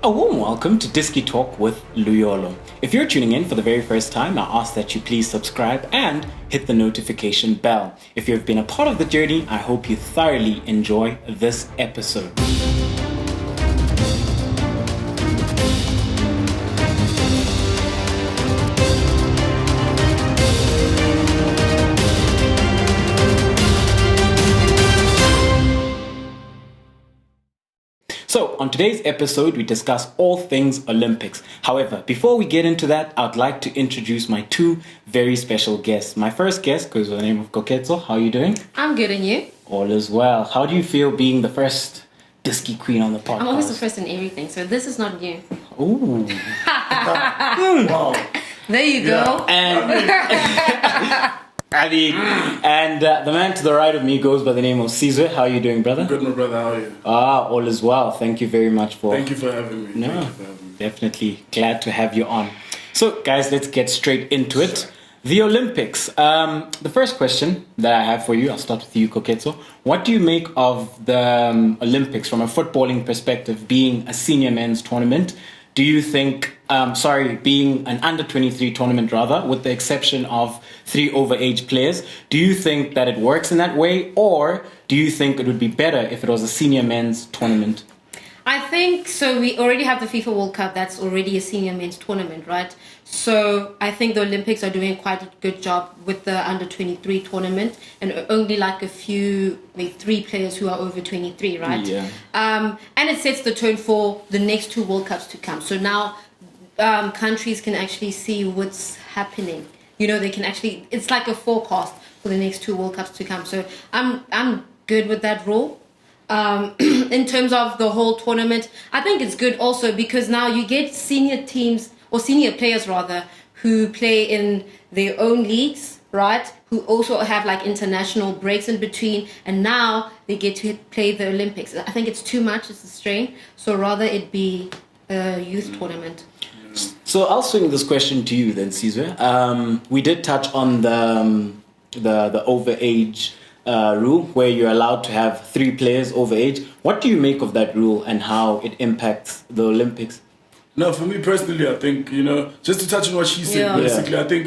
A warm welcome to Disky Talk with Luyolo. If you're tuning in for the very first time, I ask that you please subscribe and hit the notification bell. If you've been a part of the journey, I hope you thoroughly enjoy this episode. So, on today's episode, we discuss all things Olympics. However, before we get into that, I'd like to introduce my two very special guests. My first guest goes by the name of Koketso. How are you doing? I'm good, and you? All is well. How do you feel being the first Disky Queen on the podcast? I'm always the first in everything, so this is not new. Ooh. Wow. There you go. And the man to the right of me goes by the name of Sizwe. How are you doing, brother? Good, my brother. How are you? All is well. Thank you very much for... Thank you for having me. No, Thank you for having me. definitely glad to have you on. So, guys, let's get straight into it. The Olympics. The first question that I have for you, I'll start with you, Koketso. What do you make of the Olympics from a footballing perspective, being a senior men's tournament? Do you think, being an under-23 tournament rather, with the exception of 3 overage players, do you think that it works in that way, or do you think it would be better if it was a senior men's tournament? I think so. We already have the FIFA World Cup. That's already a senior men's tournament, right? So I think the Olympics are doing quite a good job with the under 23 tournament, and only like a few, maybe 3 players who are over 23, right? Yeah. And it sets the tone for the next 2 World Cups to come. So now countries can actually see what's happening. You know, they can actually. It's like a forecast for the next 2 World Cups to come. So I'm good with that rule. In terms of the whole tournament, I think it's good also because now you get senior teams or senior players rather who play in their own leagues, right? Who also have like international breaks in between, and now they get to play the Olympics. I think it's too much, it's a strain. So rather it be a youth tournament. So I'll swing this question to you then, Sizwe. We did touch on the overage rule where you're allowed to have 3 players overage. What do you make of that rule and how it impacts the Olympics? No, for me personally, I think, just to touch on what she said, basically, I think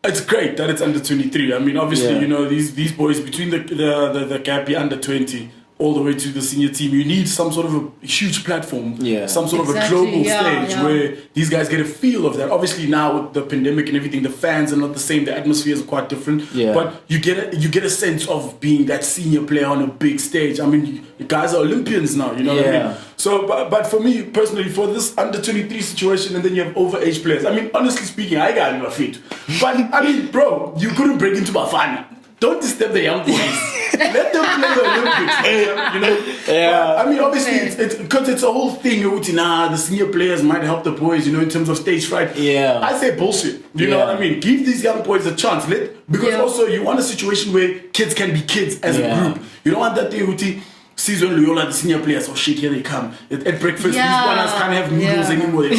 it's great that it's under 23. I mean, obviously, these boys between the gap here under 20 all the way to the senior team, you need some sort of a huge platform, some sort of a global stage where these guys get a feel of that. Obviously now with the pandemic and everything, the fans are not the same, the atmospheres are quite different, but you get a sense of being that senior player on a big stage. I mean, you guys are Olympians now, you know what I mean? So, but for me personally, for this under 23 situation, and then you have overage players, I mean, honestly speaking, I got in my feet. But I mean, bro, you couldn't break into Bafana. Don't disturb the young boys. Let them play the Olympics, But, I mean, obviously, it's because it's a whole thing. The senior players might help the boys, in terms of stage fright. I say bullshit. You know what I mean? Give these young boys a chance. Because also you want a situation where kids can be kids as a group. You don't want that thing, Uti. Season Luyolo, the senior players, oh shit, here they come. At breakfast, these ones can't have noodles anymore.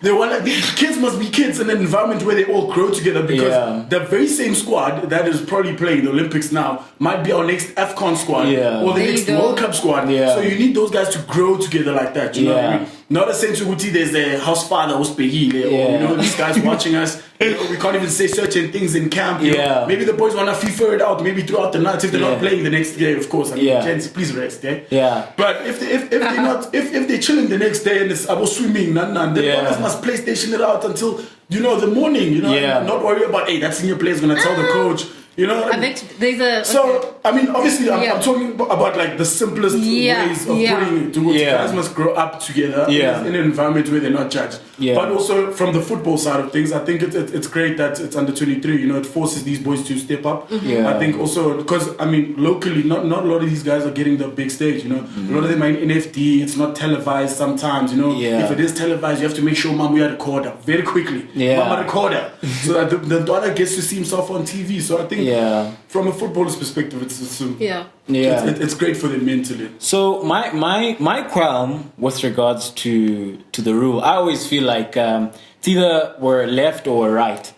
They want kids must be kids in an environment where they all grow together, because the very same squad that is probably playing the Olympics now might be our next AFCON squad or the next World Cup squad. So you need those guys to grow together like that. You know what I mean? Not a sense of there's a house father who's or these guys watching us. We can't even say certain things in camp. Maybe the boys want to FIFA it out maybe throughout the night if they're not playing the next day, of course. I mean, gents, please rest. But if they're not, if they're chilling the next day and it's about swimming, then others must PlayStation it out until the morning. Not worry about that senior player's gonna tell the coach. You know what I mean? So, I mean, obviously, I'm talking about like the simplest ways of putting it towards guys must grow up together in an environment where they're not judged. But also from the football side of things, I think it's great that it's under 23. It forces these boys to step up. I think also because, I mean, locally, not a lot of these guys are getting the big stage. A lot of them are in NFT. It's not televised sometimes. If it is televised, you have to make sure Mama recorder very quickly. Mama recorder, so that the daughter gets to see himself on TV. So I think. From a footballer's perspective, it's great for them mentally. So my qualm with regards to the rule, I always feel like it's either we're left or we're right.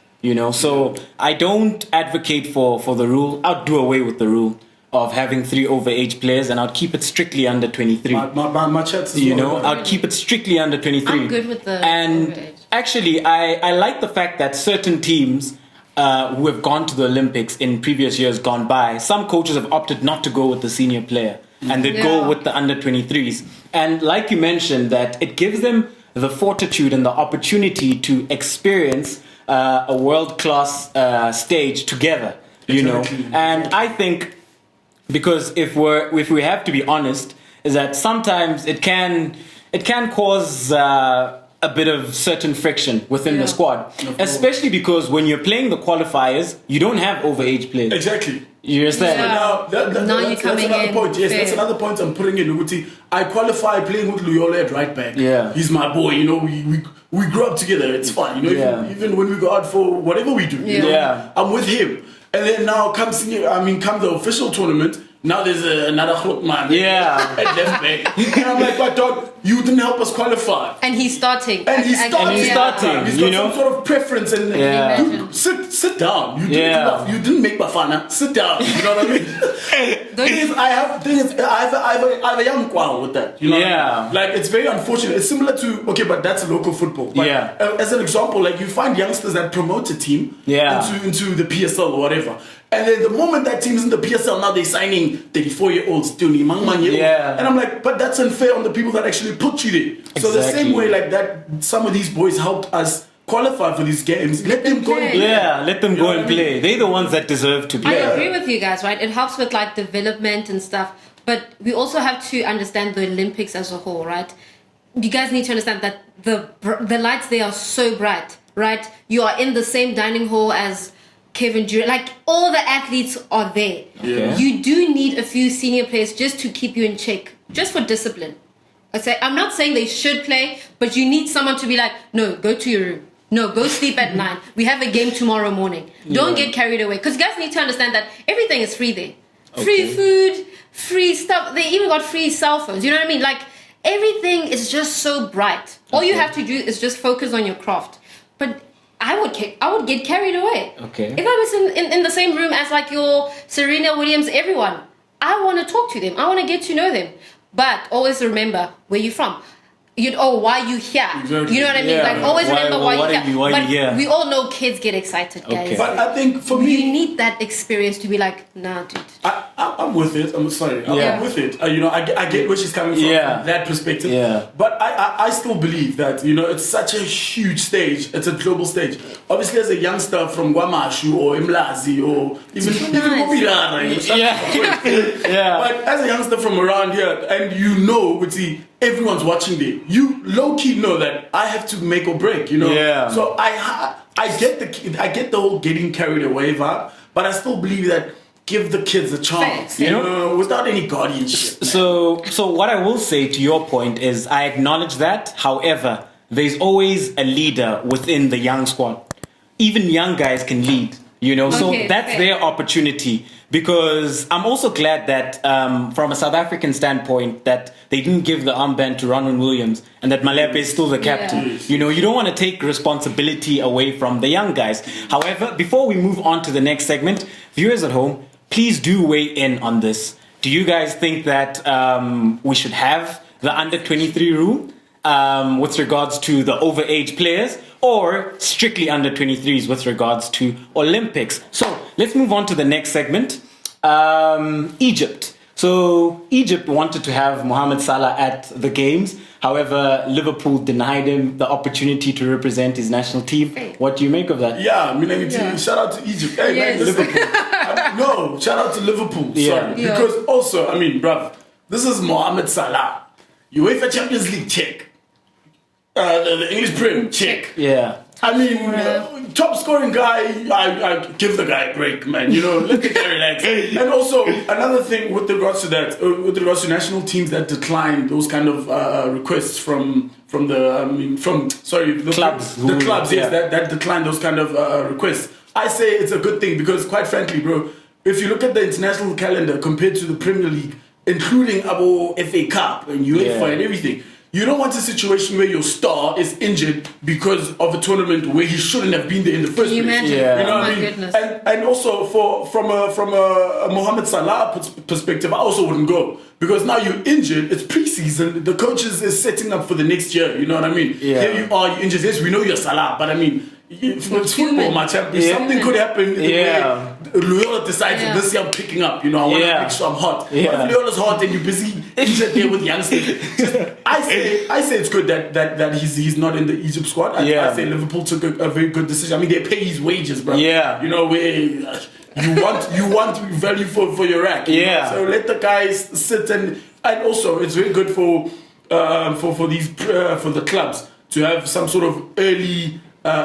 So I don't advocate for the rule. I'll do away with the rule. of having 3 overage players, and I'd keep it strictly under 23. My chats as you well, know, right? I'd keep it strictly under 23. I'm good with the And overage. actually, I like the fact that certain teams who have gone to the Olympics in previous years gone by, some coaches have opted not to go with the senior player, and they go with the under 23s. And like you mentioned, that it gives them the fortitude and the opportunity to experience a world-class stage together, you know. And I think, because if we have to be honest, is that sometimes it can cause a bit of certain friction within the squad, especially because when you're playing the qualifiers, you don't have overage players. Exactly. You understand? Yeah. Now, that's another point. Yes, that's another point I'm putting in. Uguti, I qualify playing with Luyolo at right back. Yeah. He's my boy. You know, we grew up together. It's fun. You know, even when we go out for whatever we do, you know, I'm with him. And then now come the official tournament. Now there's another man at left back. And I'm like, but dog, you didn't help us qualify. And he's starting. And he's starting. He's got some sort of preference. And Imagine. sit down. You didn't make Bafana. Sit down. You know what I mean? I have a young qual with that. You know what I mean? Like, it's very unfortunate. It's similar to, okay, but that's local football. But as an example, like, you find youngsters that promote a team into the PSL or whatever. And then the moment that team's in the PSL, now they're signing 34-year-olds, and I'm like, but that's unfair on the people that actually put you there. Exactly. So the same way like that, some of these boys helped us qualify for these games. Let them go and play. Yeah, let them go and play. They're the ones that deserve to play. I agree with you guys, right? It helps with like development and stuff. But we also have to understand the Olympics as a whole, right? You guys need to understand that the lights there are so bright, right? You are in the same dining hall as Kevin Durant, like all the athletes are there. Yeah. You do need a few senior players just to keep you in check, just for discipline. I'm not saying they should play, but you need someone to be like, no, go to your room. No, go sleep at 9. We have a game tomorrow morning. Don't get carried away. Because guys need to understand that everything is free there. Free food, free stuff. They even got free cell phones. You know what I mean? Like, everything is just so bright. All you have to do is just focus on your craft. But I would get carried away. Okay. If I was in the same room as like your Serena Williams, everyone, I want to talk to them. I want to get to know them. But always remember where you're from. Why you here? Exactly. You know what I mean? Yeah. Like, always remember why you're here. Why you here? We all know kids get excited, guys. Okay. But I think for me, you need that experience to be like, nah, dude. I'm with it. I'm sorry. I'm with it. I get where she's coming from that perspective. Yeah. But I still believe that, it's such a huge stage. It's a global stage. Obviously, as a youngster from Guamashu or Imlazi or even Mobirana, But as a youngster from around here, and everyone's watching there, you low-key know that I have to make or break, So I get the whole getting carried away vibe, but I still believe that give the kids a chance, without any guardianship. So what I will say to your point is I acknowledge that. However, there's always a leader within the young squad. Even young guys can lead, so that's their opportunity. Because I'm also glad that from a South African standpoint that they didn't give the armband to Ronwen Williams and that Malepe is still the captain. Yeah. You don't want to take responsibility away from the young guys. However, before we move on to the next segment, viewers at home, please do weigh in on this. Do you guys think that we should have the under-23 rule with regards to the overage players, or strictly under-23s with regards to Olympics? So let's move on to the next segment. Egypt. So Egypt wanted to have Mohammed Salah at the games. However, Liverpool denied him the opportunity to represent his national team. What do you make of that? Yeah, shout out to Egypt. Hey, man, Liverpool. Shout out to Liverpool. Sorry. Because also, bruv, this is Mohammed Salah. UEFA Champions League, check. The English Prem, check. Yeah. Top scoring guy, I give the guy a break, man. Let the guy relax. And also, another thing with regards to that, with regards to national teams that decline those kind of requests from the clubs. The clubs, that decline those kind of requests. I say it's a good thing because, quite frankly, bro, if you look at the international calendar compared to the Premier League, including our FA Cup and UEFA and everything, you don't want a situation where your star is injured because of a tournament where he shouldn't have been there in the first place. Imagine? Yeah. You know Oh what I my mean? goodness. And also from a Mohammed Salah perspective, I also wouldn't go because now you're injured. It's preseason. The coaches is setting up for the next year. You know what I mean? Yeah. Here you are, you're injured. Yes, we know you're Salah, but I mean, it's football, my champ. If something could happen, Yeah. Luyolo decides that this year I'm picking up. You know, I want to make sure I'm hot. Yeah. But if Luyolo's hot and you're busy injured there with youngsters, I say it's good that he's not in the Egypt squad. I say Liverpool took a very good decision. I mean, they pay his wages, bro. Yeah. You know, where you want value for your rack. Yeah. So let the guys sit and also it's very good for the clubs to have some sort of early. What's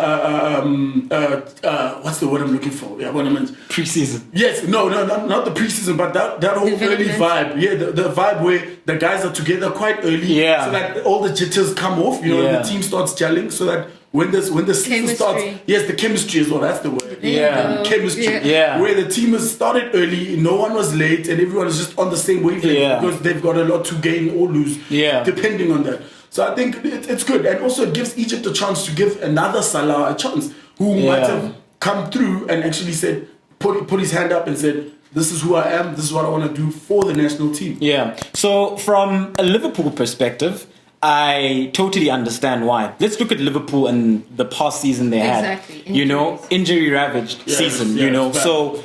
the word I'm looking for? Yeah, what I meant. Preseason. Yes, not the preseason, but that whole early vibe. Yeah, the vibe where the guys are together quite early. Yeah. So that all the jitters come off, you know, and the team starts gelling so that when the season starts, yes, the chemistry as well, that's the word. Yeah. Chemistry. Yeah. Where the team has started early, no one was late, and everyone is just on the same wavelength because they've got a lot to gain or lose, depending on that. So I think it's good, and also it gives Egypt a chance to give another Salah a chance, who might have come through and actually said, put his hand up and said, "This is who I am. This is what I want to do for the national team." Yeah. So from a Liverpool perspective, I totally understand why. Let's look at Liverpool and the past season they had. You know, injury ravaged season. You know, so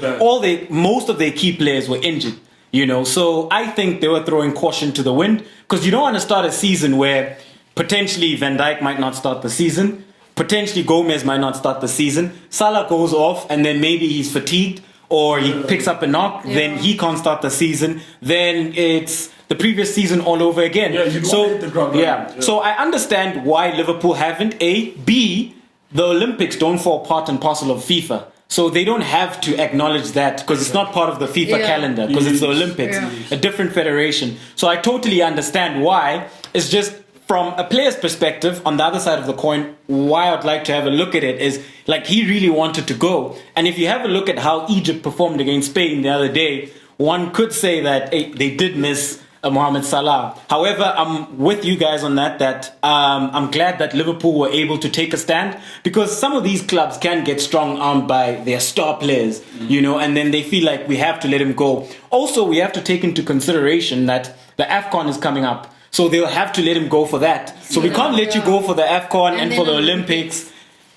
most of their key players were injured. You know, so I think they were throwing caution to the wind because you don't want to start a season where potentially Van Dijk might not start the season, potentially Gomez might not start the season, Salah goes off and then maybe he's fatigued or he picks up a knock, then he can't start the season, then it's the previous season all over again. Yeah, you so hit the ground running. So I understand why Liverpool haven't. A, B, the Olympics don't fall part and parcel of FIFA. So they don't have to acknowledge that because it's not part of the FIFA calendar because it's the Olympics, a different federation. So I totally understand why. It's just from a player's perspective, on the other side of the coin, why I'd like to have a look at it is like he really wanted to go. And if you have a look at how Egypt performed against Spain the other day, one could say that they did miss Mohammed Salah. However, I'm with you guys on that I'm glad that Liverpool were able to take a stand because some of these clubs can get strong-armed by their star players, you know, and then they feel like we have to let him go. Also, we have to take into consideration that the AFCON is coming up, so they'll have to let him go for that. So we can't let you go for the AFCON and for the Olympics.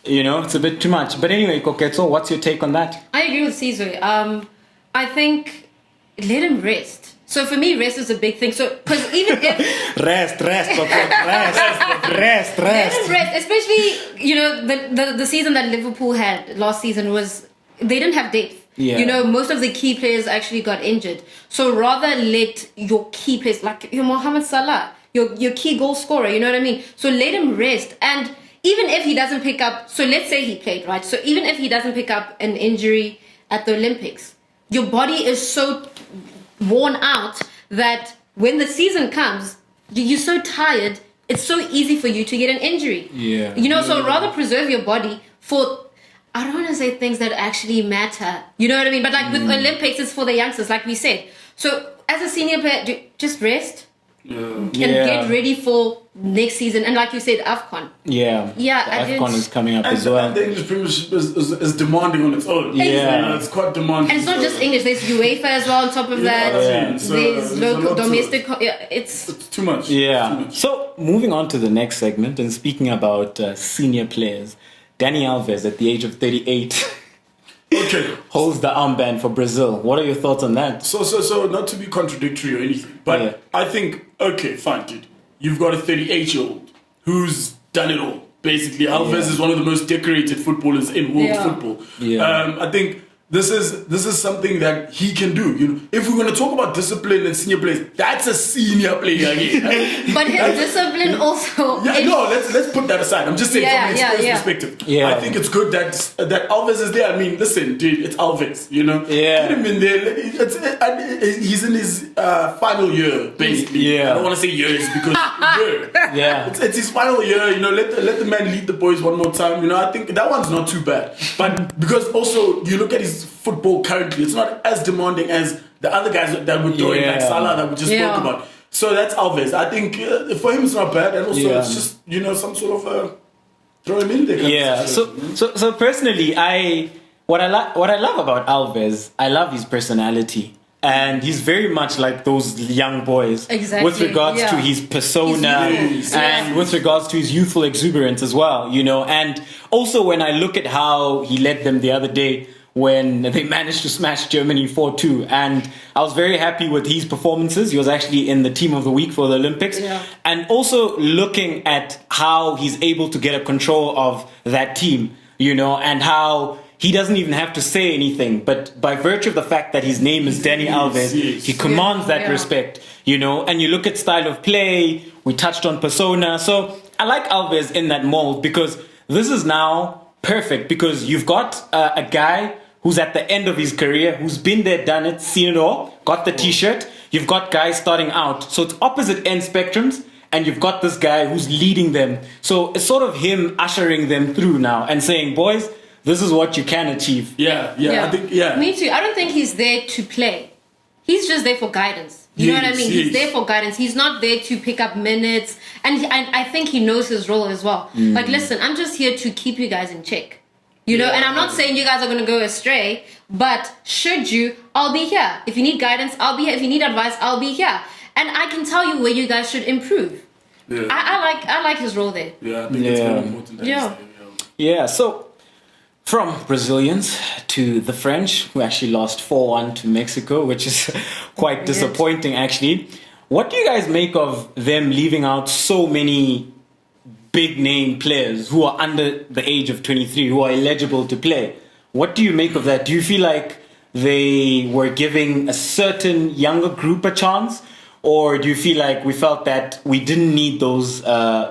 You know, it's a bit too much. But anyway, Koketso, what's your take on that? I agree with Caesar. I think let him rest. So for me, rest is a big thing. So because even if rest, let him rest, especially you know the season that Liverpool had last season was they didn't have depth. Yeah. You know, most of the key players actually got injured. So rather let your key players like your Mohammed Salah, your key goal scorer. You know what I mean? So let him rest. And even if he doesn't pick up, so let's say he played, right? So even if he doesn't pick up an injury at the Olympics, your body is so worn out that when the season comes, you're so tired, it's so easy for you to get an injury. Yeah. You know, so rather preserve your body for, I don't want to say things that actually matter. You know what I mean? But like with Olympics, it's for the youngsters, like we said. So as a senior player, just rest and get ready for next season. And like you said, AFCON. Yeah. The AFCON is coming up as well. And the English Premiership is demanding on its own. Yeah. It's quite demanding. And it's not just English. There's UEFA as well on top of that. There's local, domestic. It's too much. Yeah. Too much. So moving on to the next segment and speaking about senior players, Dani Alves at the age of 38 holds the armband for Brazil. What are your thoughts on that? So not to be contradictory or anything, but I think, okay, fine, dude. You've got a 38-year-old who's done it all. Basically, Alves is one of the most decorated footballers in world football. Yeah. I think this is something that he can do. You know, if we're going to talk about discipline and senior players, that's a senior player again. But his discipline also. Let's put that aside. I'm just saying from an experience perspective. Yeah. I think it's good that Alves is there. I mean, listen, dude, it's Alves. You know, get him in there. He's in his final year, basically. Yeah. I don't want to say years because it's his final year. You know, let the man lead the boys one more time. You know, I think that one's not too bad. But because also you look at his football currently, it's not as demanding as the other guys that we're doing, like Salah that we just spoke about. So that's Alves. I think for him it's not bad, and also Yeah. it's just some sort of throw him in there. Yeah. So personally, what I love about Alves, I love his personality. And he's very much like those young boys with regards to his persona and with regards to his youthful exuberance as well, And also when I look at how he led them the other day when they managed to smash Germany 4-2, and I was very happy with his performances. He was actually in the team of the week for the Olympics. Yeah. And also looking at how he's able to get a control of that team, and how he doesn't even have to say anything, but by virtue of the fact that his name is Dani Alves, he commands that respect, And you look at style of play, we touched on persona. So I like Alves in that mold because this is now perfect because you've got a guy who's at the end of his career, who's been there, done it, seen it all, got the t-shirt. You've got guys starting out. So it's opposite end spectrums. And you've got this guy who's leading them. So it's sort of him ushering them through now and saying, boys, this is what you can achieve. Yeah. I think, Me too. I don't think he's there to play. He's just there for guidance. You know what I mean? He's there for guidance. He's not there to pick up minutes. And I think he knows his role as well. Like, listen, I'm just here to keep you guys in check. And I'm not saying you guys are going to go astray, but should you, I'll be here. If you need guidance, I'll be here. If you need advice, I'll be here. And I can tell you where you guys should improve. Yeah. I like his role there. Yeah, I think it's very important. Yeah, so from Brazilians to the French, who actually lost 4-1 to Mexico, which is quite disappointing actually. What do you guys make of them leaving out so many big name players who are under the age of 23, who are eligible to play? What do you make of that? Do you feel like they were giving a certain younger group a chance? Or do you feel like we felt that we didn't need those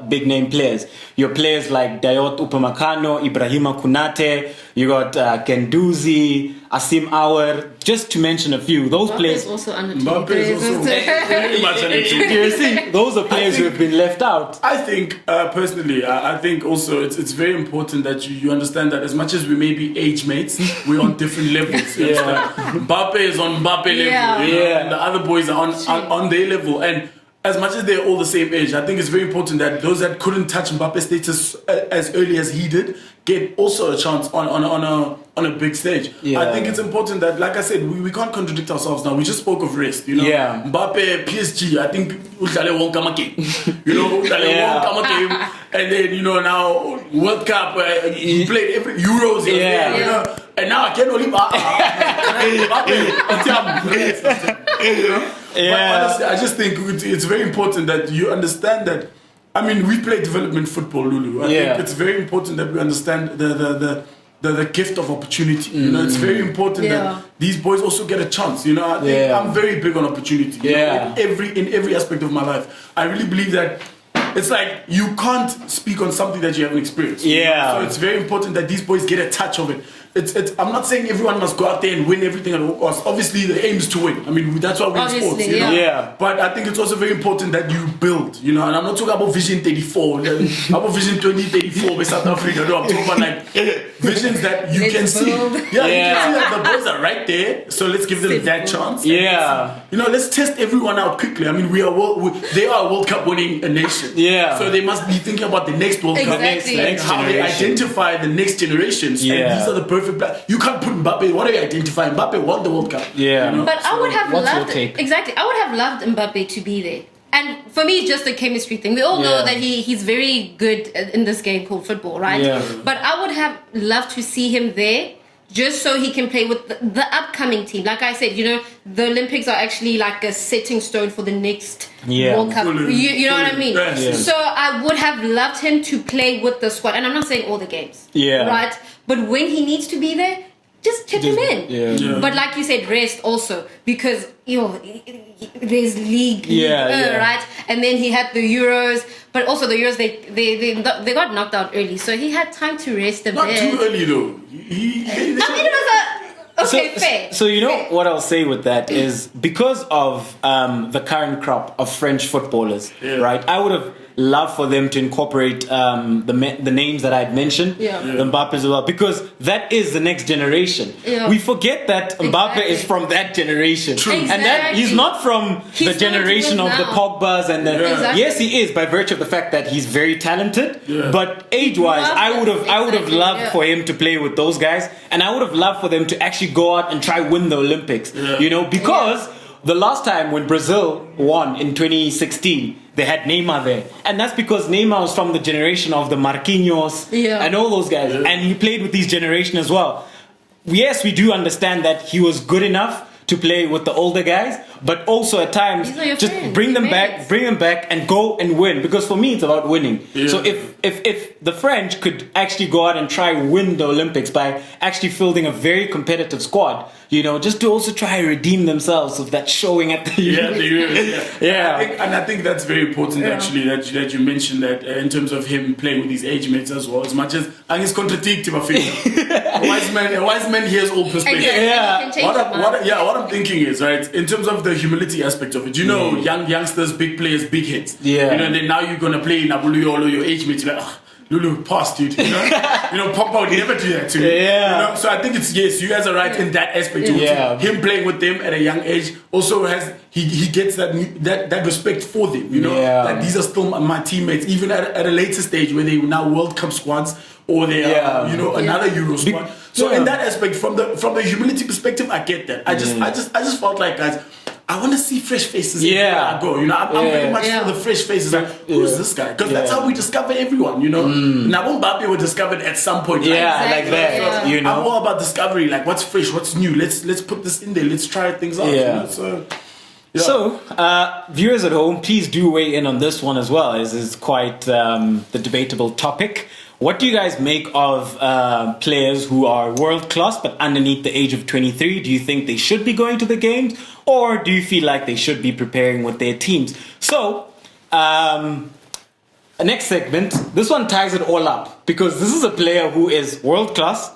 big name players? Your players like Dayot Upamecano, Ibrahima Konate, you got Genduzi, Asim Aouar, just to mention a few. Those players also under Mbappe is also very much under 23. You see, those are players who have been left out. I think, personally, I think also it's very important that you understand that as much as we may be age mates, we're on different levels. You understand? Mbappe is on Mbappe level, and the other boys are on their level. And as much as they're all the same age, I think it's very important that those that couldn't touch Mbappe's status as early as he did get also a chance on a big stage. I think it's important that, like I said, we can't contradict ourselves now. We just spoke of rest, Mbappe, PSG, I think Udale won't come again. Udale won't come again. And then, now World Cup, he played every Euros, and now I can't only But honestly, I just think it's very important that you understand that. I mean, we play development football, Lulu. I think it's very important that we understand the gift of opportunity. It's very important that these boys also get a chance. I think I'm very big on opportunity. In every aspect of my life, I really believe that. It's like you can't speak on something that you haven't experienced. So it's very important that these boys get a touch of it. I'm not saying everyone must go out there and win everything at all costs. Obviously, the aim is to win. I mean, that's why we're in sports. But I think it's also very important that you build. And I'm not talking about Vision 34. About Vision 2034 with South Africa. No, I'm talking about like visions that you can see. You can see that the boys are right there. So let's give them that chance. Let's test everyone out quickly. I mean, they are a World Cup winning nation. So they must be thinking about the next World Cup. Exactly. How they identify the next generations. And these are the perfect players. You can't put Mbappe. What are you identifying? Mbappe won the World Cup. But I would have loved I would have loved Mbappe to be there. And for me, it's just a chemistry thing. We all know that he's very good in this game called football, right? But I would have loved to see him there just so he can play with the upcoming team. Like I said, the Olympics are actually like a setting stone for the next World Cup. You know what I mean? So I would have loved him to play with the squad. And I'm not saying all the games, right? But when he needs to be there, just chip him in. But like you said, rest also. Because, there's league, right? And then he had the Euros. But also the Euros, they got knocked out early. So he had time to rest a bit. Not too early, though. Okay, fair. So you know what I'll say with that is because of the current crop of French footballers, right? I would have loved for them to incorporate the names that I'd mentioned, the Mbappe as well, because that is the next generation. Yeah. We forget that Mbappe is from that generation, Exactly. and that he's not from the generation of the Pogbas and the. Yes, he is by virtue of the fact that he's very talented, but age-wise, I would have loved for him to play with those guys, and I would have loved for them to actually go out and try win the Olympics. You know, because the last time when Brazil won in 2016, they had Neymar there, and that's because Neymar was from the generation of the Marquinhos and all those guys, and he played with this generation as well. Yes, we do understand that he was good enough to play with the older guys, but also at times just bring them back and go and win, because for me it's about winning. So if the French could actually go out and try win the Olympics by actually fielding a very competitive squad, you know, just to also try and redeem themselves of that showing at the Euros. I think that's very important actually that you mentioned that in terms of him playing with his age mates as well, as much as I think it's contradictory. A wise man hears all perspectives. What I'm thinking is, right, in terms of the humility aspect of it, you know, youngsters, big players, big hits. You know, and then now you're gonna play Luyolo, your age mates, you're like, Lulu, pass, dude. You know, Pop would never do that to me. You know? So I think it's, yes, you guys are right in that aspect. Him playing with them at a young age also has, he gets that respect for them, you know, that these are still my teammates, even at a later stage where they now World Cup squads or they are, you know, another Euro squad. So in that aspect, from the humility perspective, I get that. I just felt like, guys, I want to see fresh faces everywhere I go. You know, I'm very much for the fresh faces. Like, who's this guy? Because that's how we discover everyone. You know, Nabon Mbappe was discovered at some point. Like that. You know, I'm all about discovery. Like, what's fresh? What's new? Let's put this in there. Let's try things out. You know? So, viewers at home, please do weigh in on this one as well. This is quite the debatable topic. What do you guys make of players who are world class but underneath the age of 23? Do you think they should be going to the games, or do you feel like they should be preparing with their teams? So, next segment, this one ties it all up, because this is a player who is world class,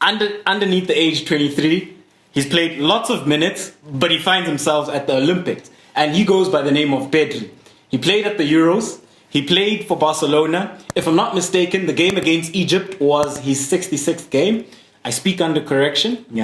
underneath the age 23. He's played lots of minutes, but he finds himself at the Olympics, and he goes by the name of Pedri. He played at the Euros. He played for Barcelona. If I'm not mistaken, the game against Egypt was his 66th game. I speak under correction. So,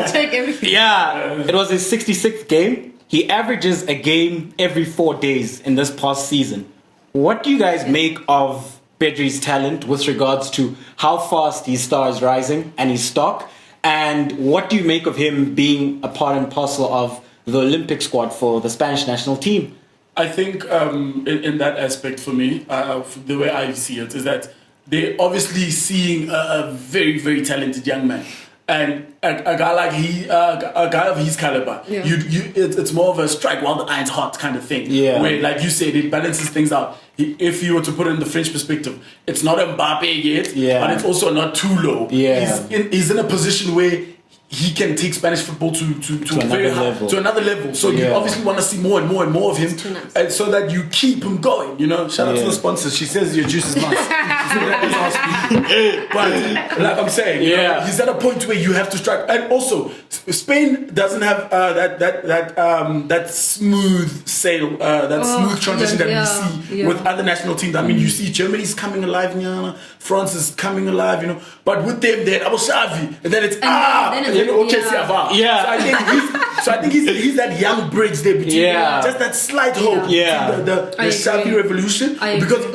take everything. It was his 66th game. He averages a game every 4 days in this past season. What do you guys make of Pedri's talent with regards to how fast his star is rising and his stock? And what do you make of him being a part and parcel of the Olympic squad for the Spanish national team? I think in that aspect for me, the way I see it is that they're obviously seeing a very, very talented young man. And a guy like a guy of his caliber, it's more of a strike while the iron's hot kind of thing. Where, like you said, it balances things out. If you were to put it in the French perspective, it's not Mbappe yet, but it's also not too low. He's in a position where he can take Spanish football to another level. So you obviously want to see more and more and more of him, and so that you keep him going. You know, shout out to the sponsors. She says your juice is nice. But like I'm saying, you know, he's at a point where you have to strike. And also, Spain doesn't have that smooth sail, smooth transition that we see with other national teams. I mean, you see Germany's coming alive, France is coming alive, you know. But with them, then Abu Shavi, and then it's So I think he's that young bridge there between just that slight hope between the Xavi revolution, because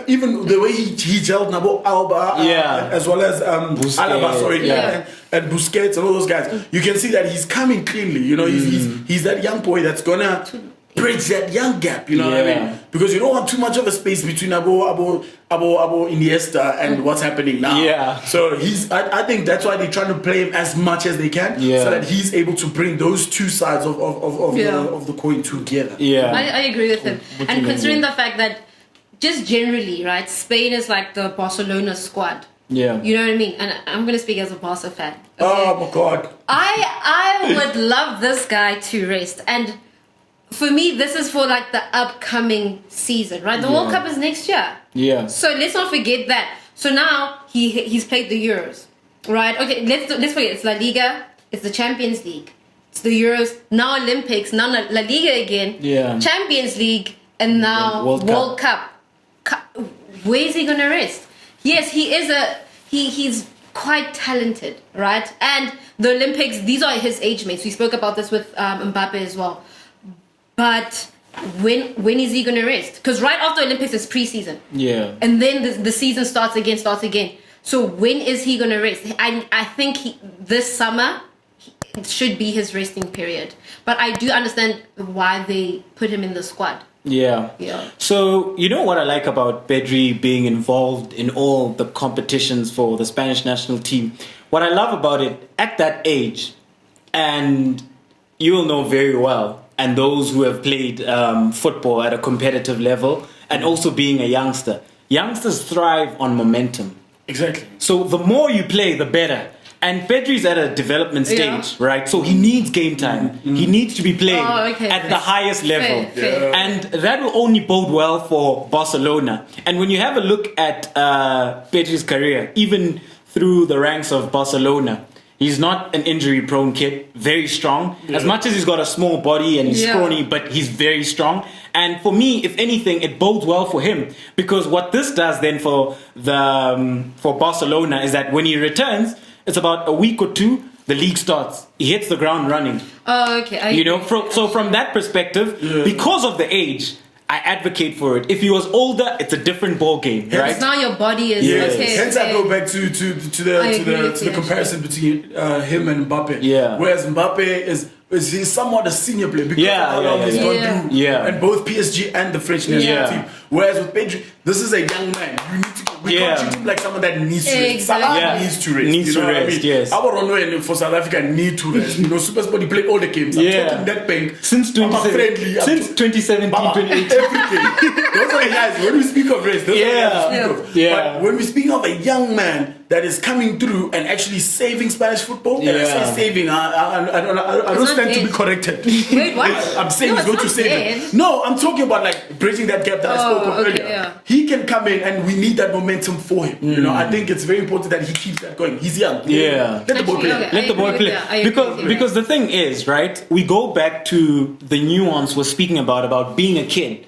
even the way he gelled Nabo Alba as well as Alaba, and Busquets and all those guys, you can see that he's coming cleanly. You know, he's that young boy that's gonna bridge that young gap. You know what I mean? Because you don't want too much of a space between Abo Iniesta and what's happening now. So I think that's why they're trying to play him as much as they can, so that he's able to bring those two sides of the coin together. I agree with him. And considering the fact that just generally, right, Spain is like the Barcelona squad. You know what I mean? And I'm going to speak as a Barca fan. Okay? Oh my God. I would love this guy to rest. And for me, this is for like the upcoming season, right? The World Cup is next year. So let's not forget that. So now he's played the Euros. Right. Okay. Let's forget. It's La Liga. It's the Champions League. It's the Euros. Now Olympics. Now La Liga again. Yeah. Champions League, and now World Cup. Where is he gonna rest? Yes, he is he's quite talented, right? And the Olympics. These are his age mates. We spoke about this with Mbappe as well. But when is he gonna rest? Because right after Olympics is preseason. Yeah. And then the season starts again. So when is he gonna rest? I think this summer should be his resting period. But I do understand why they put him in the squad. Yeah. So, you know what I like about Pedri being involved in all the competitions for the Spanish national team? What I love about it, at that age, and you will know very well, and those who have played football at a competitive level, and also being a youngster, youngsters thrive on momentum. Exactly. So the more you play, the better. And Pedri's at a development stage, right? So he needs game time. He needs to be playing at the highest level. Fair. And that will only bode well for Barcelona. And when you have a look at Pedri's career, even through the ranks of Barcelona, he's not an injury-prone kid, very strong. As much as he's got a small body and he's scrawny, but he's very strong. And for me, if anything, it bodes well for him. Because what this does then for Barcelona is that when he returns, it's about a week or two, the league starts. He hits the ground running. Oh, okay. So from that perspective, because of the age, I advocate for it. If he was older, it's a different ball game, right? Because now your body is okay. Hence, I go back to the comparison between him and Mbappe. Yeah. Whereas Mbappe is he's somewhat a senior player because of how long he's gone through. And both PSG and the French national team. Whereas with Pedri, this is a young man. We can't treat him like someone that needs to rest. Salah needs to rest. What I mean? Yes. Our Ronaldo for South Africa need to rest. Super Sport, he played all the games. I'm talking that pain. Since 2017, 2018. Everything. Those are the guys. When we speak of rest, those are the guys we speak of. But when we speak of a young man that is coming through and actually saving Spanish football, and I say saving, I don't stand to be corrected. Wait, what? I'm saying he's going to save it. No, I'm talking about like bridging that gap that I spoke of earlier. Yeah. He can come in and we need that momentum for him. You know, I think it's very important that he keeps that going. He's young. Let the boy play. Let the boy play. Because the thing is, right, we go back to the nuance we're speaking about being a kid.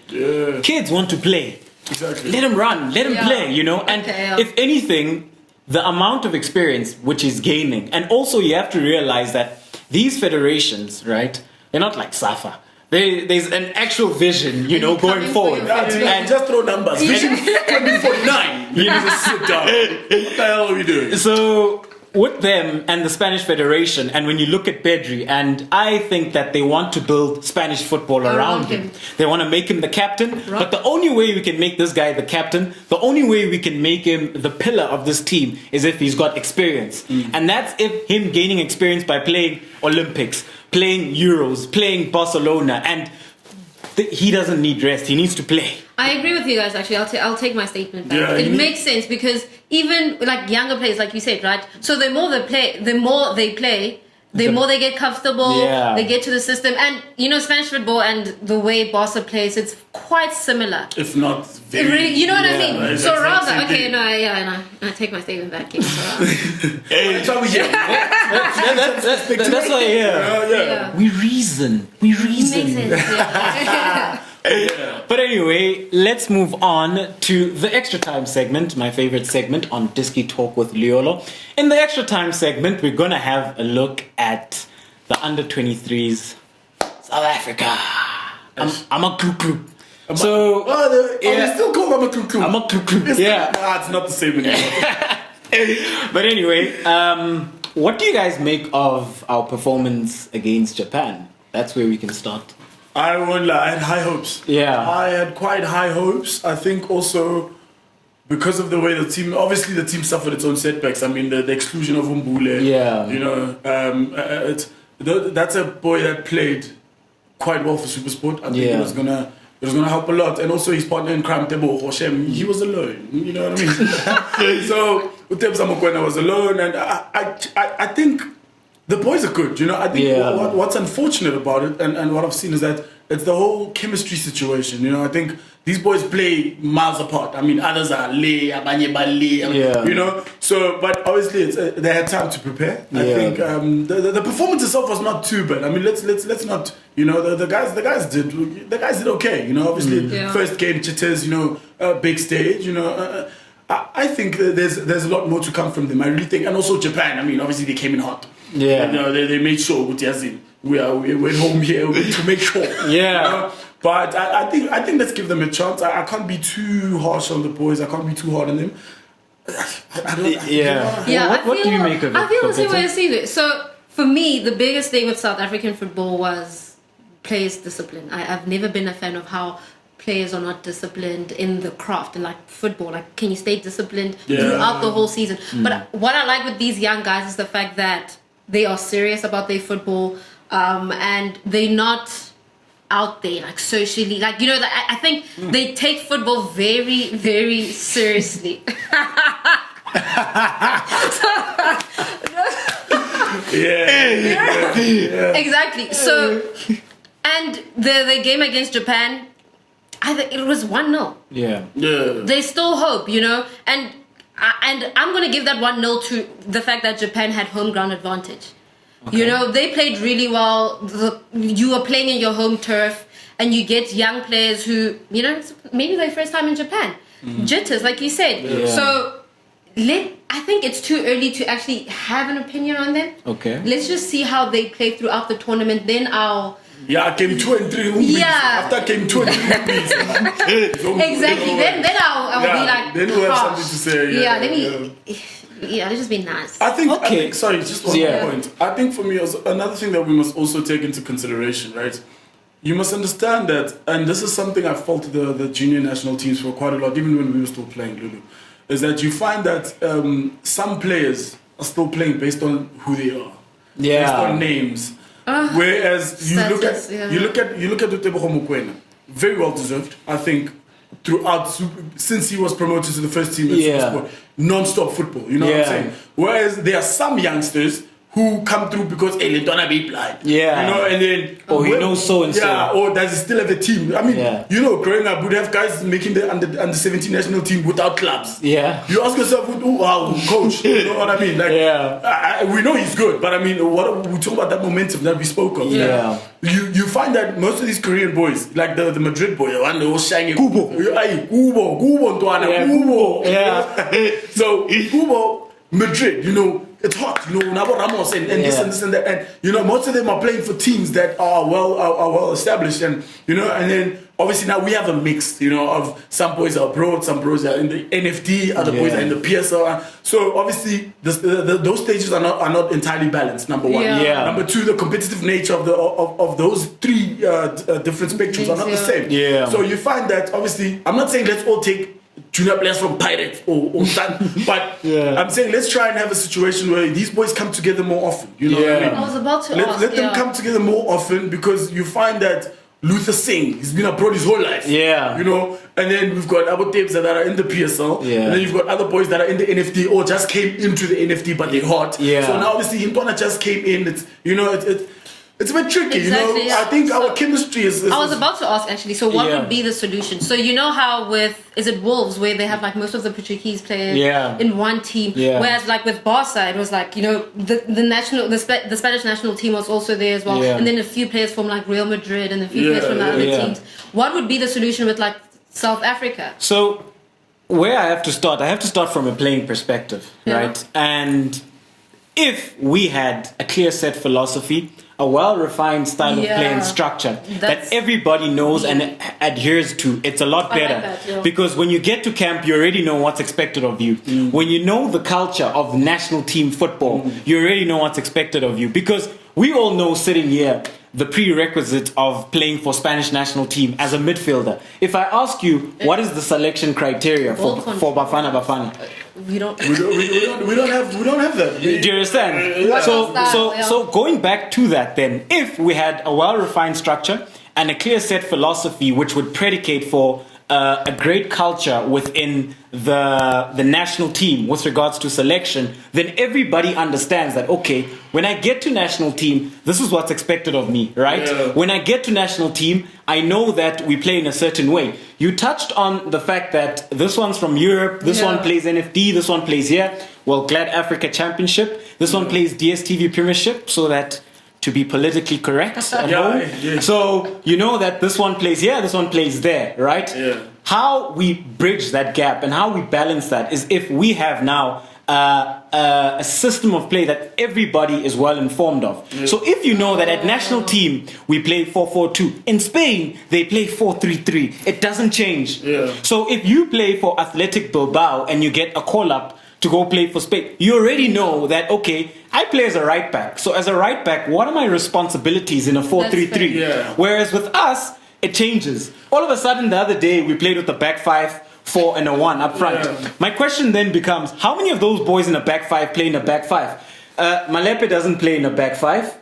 Kids want to play. Exactly. Let him run, let him play, you know? And if anything, the amount of experience which he's gaining, and also you have to realize that these federations, right, they're not like SAFA. There's an actual vision, you know, going forward. And just throw numbers. Vision 2049. You need to sit down. What the hell are we doing? So with them and the Spanish Federation, and when you look at Pedri, and I think that they want to build Spanish football around him. They want to make him the captain, but the only way we can make this guy the captain, the only way we can make him the pillar of this team is if he's got experience. And that's if him gaining experience by playing Olympics, playing Euros, playing Barcelona, and he doesn't need rest. He needs to play. I agree with you guys. Actually, I'll take my statement back. It makes sense because even like younger players, like you said, right? So the more they play, the more they get comfortable. They get to the system, and you know, Spanish football and the way Barca plays, it's quite similar. If not very, really, you know what I mean? Right, so rather, I take my statement back. That's why we hear. That's why we reason. Makes sense. But anyway, let's move on to the extra time segment, my favorite segment on Disky Talk with Luyolo. In the extra time segment, we're going to have a look at the under 23s South Africa. I'm a cuckoo. So they still call them a cuckoo. I'm a cuckoo. It's not the same anymore. But anyway, what do you guys make of our performance against Japan? That's where we can start. I won't lie, I had high hopes. I had quite high hopes. I think also because of the way obviously the team suffered its own setbacks. I mean, the exclusion of Umbule. You know, that's a boy that played quite well for SuperSport. I think it was gonna help a lot. And also his partner in crime, Tebo Hoshem, he was alone. You know what I mean? So with Tebo Samokwena was alone, and I think the boys are good, you know. I think what's unfortunate about it, and what I've seen is that it's the whole chemistry situation. You know, I think these boys play miles apart. I mean, others are lay, abanye bale, you know. So, but obviously, they had time to prepare. I think the performance itself was not too bad. I mean, let's not, you know, the guys did okay. You know, obviously, first game jitters, you know, big stage, you know. I think there's a lot more to come from them. I really think, and also Japan. I mean, obviously they came in hot. Yeah, and, they made sure we're home here to make sure. Yeah. You know? But I think let's give them a chance. I can't be too harsh on the boys. I can't be too hard on them. I don't. What do you make of it? I feel the same way as you do. So for me, the biggest thing with South African football was players' discipline. I've never been a fan of how players are not disciplined in the craft and like football. Like, can you stay disciplined throughout the whole season? But what I like with these young guys is the fact that they are serious about their football, and they're not out there like socially, like, you know, like, I think they take football very, very seriously. Exactly. So, and the game against Japan, I think it was 1-0. Yeah. There's still hope, you know, and I'm gonna give that 1-0 to the fact that Japan had home ground advantage. Okay. You know, they played really well. You were playing in your home turf, and you get young players who, you know, it's maybe their first time in Japan. Jitters, like you said. Yeah. So I think it's too early to actually have an opinion on them. Okay. Let's just see how they play throughout the tournament. Then I'll. Yeah, game 2 and 3. Yeah. After game 2 and 3. Exactly. Then I'll be like. Then we'll have something to say. Yeah. Let's just be nice. I think, sorry, just one more point. I think for me, another thing that we must also take into consideration, right? You must understand that, and this is something I faulted the junior national teams for quite a lot, even when we were still playing Lulu, is that you find that some players are still playing based on who they are, based on names. Whereas you look at Utebogo Mokoena, very well deserved, I think, throughout since he was promoted to the first team in Supersport, non-stop football. You know what I'm saying? Whereas there are some youngsters who come through because Lentona be blind. Yeah. You know, and then he knows so and so. Yeah, or does he still have a team? I mean, you know, growing up, we'd have guys making the under 17 national team without clubs. Yeah. You ask yourself, wow, coach, you know what I mean? Like, we know he's good, but I mean, what we talk about that momentum that we spoke of. Yeah. You find that most of these Korean boys, like the Madrid boy, the one that was shining. Kubo, Notoane. Yeah. So Kubo, Madrid, you know. It's hot, you know, Nabo Ramos and this and this and that, and you know, most of them are playing for teams that are well established, and you know, and then obviously now we have a mix, you know, of some boys are abroad, some boys are in the NFD, other boys are in the PSL. So obviously those stages are not entirely balanced. Number one, number two, the competitive nature of those three different spectrums are not the same. Yeah. So you find that obviously, I'm not saying let's all take junior players from Pirates or Sun, but I'm saying let's try and have a situation where these boys come together more often. You know what I mean? I was about to ask. Let them come together more often, because you find that Luther Singh, he's been abroad his whole life. Yeah. You know, and then we've got other tapes that are in the PSL. Yeah. And then you've got other boys that are in the NFD or just came into the NFD but they're hot. Yeah. So now obviously Hintwana just came in. It's, you know, it's a bit tricky, exactly, you know. I think our chemistry is. I was about to ask actually. So what would be the solution? So you know how is it Wolves where they have like most of the Portuguese players in one team, whereas like with Barca it was like, you know, the Spanish national team was also there as well, and then a few players from like Real Madrid and a few players from the other teams. What would be the solution with like South Africa? So where I have to start from a playing perspective, right? And if we had a clear set philosophy, a well-refined style of play and structure that everybody knows and adheres to, it's a lot better. Like that, because when you get to camp, you already know what's expected of you. When you know the culture of national team football, you already know what's expected of you. Because we all know sitting here the prerequisite of playing for Spanish national team as a midfielder. If I ask you, what is the selection criteria for Bafana? We don't have that. Do you understand? So going back to that then, if we had a well-refined structure and a clear set philosophy which would predicate for a great culture within the national team with regards to selection, then everybody understands that, okay, when I get to national team, this is what's expected of me, right? Yeah. When I get to national team, I know that we play in a certain way. You touched on the fact that this one's from Europe, this one plays NFD, this one plays here. Well, Glad Africa Championship. This one plays DSTV Premiership, so that to be politically correct at home. Yeah. So you know that this one plays here, this one plays there, right? Yeah. How we bridge that gap and how we balance that is if we have now a system of play that everybody is well informed of. Yeah. So if you know that at national team we play 4-4-2, in Spain they play 4-3-3. It doesn't change. Yeah. So if you play for Athletic Bilbao and you get a call up to go play for Spain, you already know that, okay, I play as a right back. So as a right back, what are my responsibilities in a 4-3-3? Yeah. Whereas with us, it changes. All of a sudden, the other day, we played with a back 5, 4 and a 1 up front. Yeah. My question then becomes, how many of those boys in a back 5 play in a back 5? Malepe doesn't play in a back 5.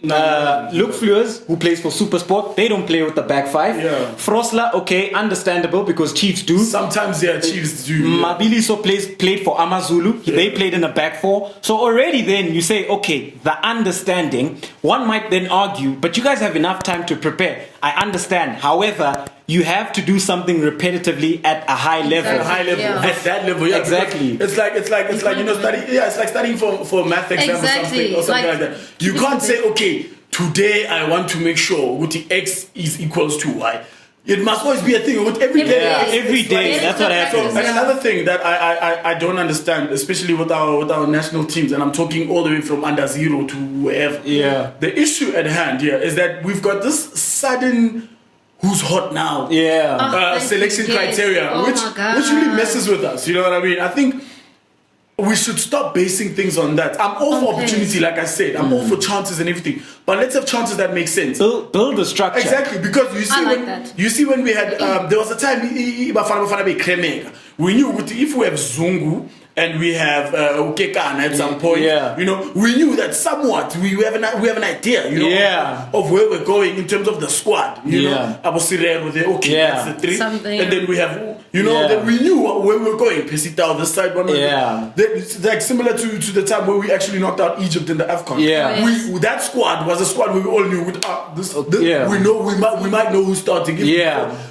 Luke Fleurs, who plays for Supersport, they don't play with the back 5. Yeah. Frosla, okay, understandable because Chiefs do. Sometimes Chiefs do. Yeah. Mabiliso played for Amazulu. Yeah. They played in a back 4. So already then you say, okay, the understanding. One might then argue, but you guys have enough time to prepare. I understand. However, you have to do something repetitively at a high level. At a high level, at that level, yeah. Exactly. It's like studying. Yeah, it's like studying for math exam or something like that. You can't say, okay, today I want to make sure what X is equals to Y. It must always be a thing. Every day. Yeah, every day. That's what happens. So, and another thing that I don't understand, especially with our national teams, and I'm talking all the way from under 0 to wherever. Yeah. The issue at hand here is that we've got this sudden who's hot now selection criteria, which really messes with us. You know what I mean? I think we should stop basing things on that. I'm all for opportunity, like I said. I'm all for chances and everything. But let's have chances that make sense. Build the structure. Exactly, because you see when we had there was a time we knew if we have Zungu and we have Ukekana at some point, you know, we knew that somewhat we have an idea, you know, of where we're going in terms of the squad. You know, Abosirel with that's the 3. Something. And then we have, you know, that we knew where we were going. Pesita on this side, it's like similar to the time where we actually knocked out Egypt in the AFCON. That squad was a squad where we all knew we know we might know who's starting.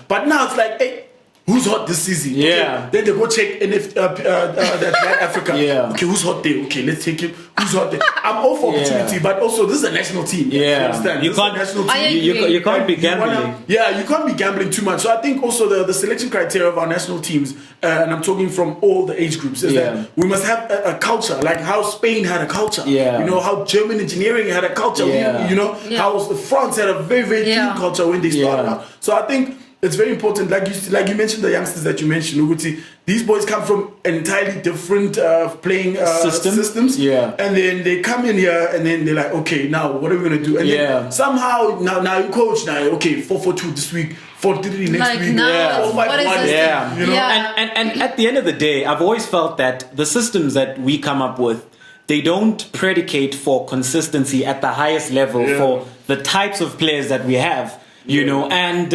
But now it's like, hey, who's hot this season? Yeah. Okay. Then they go check that Africa. Okay, who's hot there? Okay, let's take him. Who's hot there? I'm all for opportunity, but also this is a national team. You understand? You can't be gambling. You can't be gambling too much. So I think also the selection criteria of our national teams, and I'm talking from all the age groups, is that we must have a culture, like how Spain had a culture. You know, how German engineering had a culture. You know, how France had a very, very clean culture when they started out. So I think it's very important, like you mentioned, the youngsters that you mentioned, Uguti, these boys come from entirely different playing systems. And then they come in here and then they're like, okay, now what are we going to do? And then somehow, now you coach, now, okay, 4-4-2 this week, 4-3 next week, 4-5-1. You know? And at the end of the day, I've always felt that the systems that we come up with, they don't predicate for consistency at the highest level for the types of players that we have, you know, and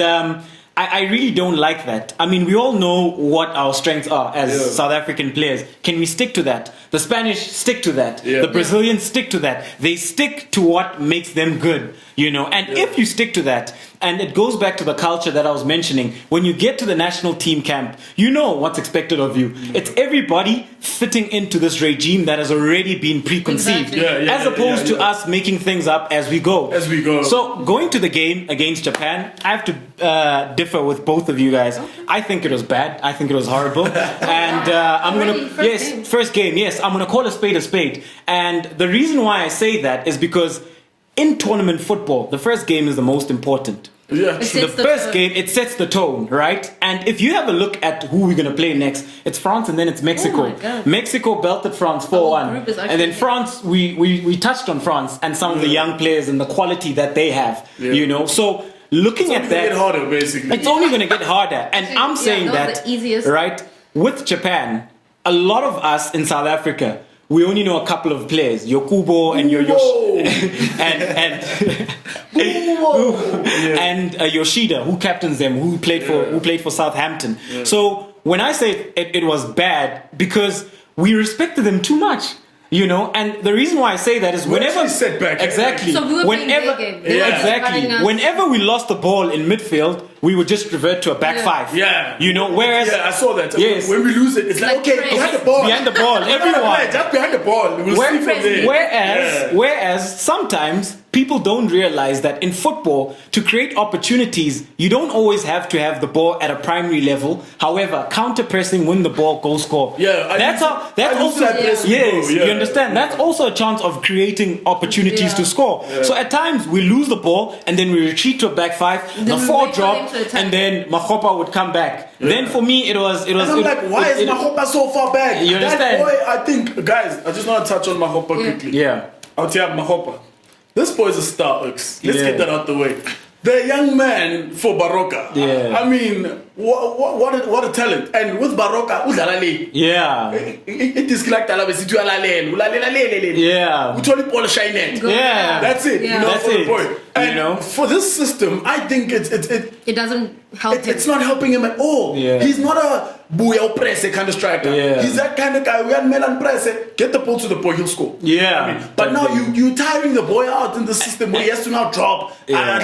I really don't like that. I mean, we all know what our strengths are as South African players. Can we stick to that? The Spanish stick to that. The Brazilians stick to that. They stick to what makes them good, you know. And if you stick to that, and it goes back to the culture that I was mentioning, when you get to the national team camp, you know what's expected of you. It's everybody fitting into this regime that has already been preconceived, as opposed to us making things up as we go. So going to the game against Japan, I have to differ with both of you guys. I think it was bad. I think it was horrible. And I'm gonna first game. Yes, I'm gonna call a spade. And the reason why I say that is because in tournament football, the first game is the most important. The first game, it sets the tone, right? And if you have a look at who we're going to play next, it's France and then it's Mexico. Mexico belted France 4-1. And then France, we touched on France and some of the young players and the quality that they have, you know. So looking at that, it's only going to get harder, basically. It's only going to get harder. And I'm saying that, right, with Japan, a lot of us in South Africa, we only know a couple of players, Yokubo and and Yoshida, who captains them, who played for Southampton. So when I say it was bad, because we respected them too much. You know, and the reason why I say that is whenever set back. Exactly. So we were playing their game. They were just running Exactly. us. Whenever we lost the ball in midfield, we would just revert to a back five. Yeah. You know, whereas I saw that. Yes. When we lose it, it's like okay, press. behind the ball. Behind the ball, everyone. Just behind the ball. We'll see from there. Whereas sometimes people don't realize that in football, to create opportunities, you don't always have to have the ball at a primary level. However, counter pressing, win the ball, goal score. Yeah, that's also yes. You understand? That's also a chance of creating opportunities to score. Yeah. So at times we lose the ball and then we retreat to a back five. The four drop, and then Mahopa would come back. Yeah. Then for me, it was. And I'm like, why is Mahopa so far back? You understand? That boy, I think, guys. I just want to touch on Mahopa quickly. Yeah. I'll tell you, Mahopa. This boy's a star, Let's get that out the way. The young man for Baroka. Yeah. I mean, what a talent. And with Baroka, udlalale. Yeah. It is like Alves, yeah. We told it all shining. Yeah. That's it. Yeah. You know, That's for it. the boy. And you know, for this system, I think it doesn't help him. It's not helping him at all. Yeah. He's not a buoy press kind of striker. Yeah. He's that kind of guy. We had Melan press. Get the ball to the boy, he'll score. Yeah. I mean, but now you're tiring the boy out in the system where he has to now drop. Yeah. And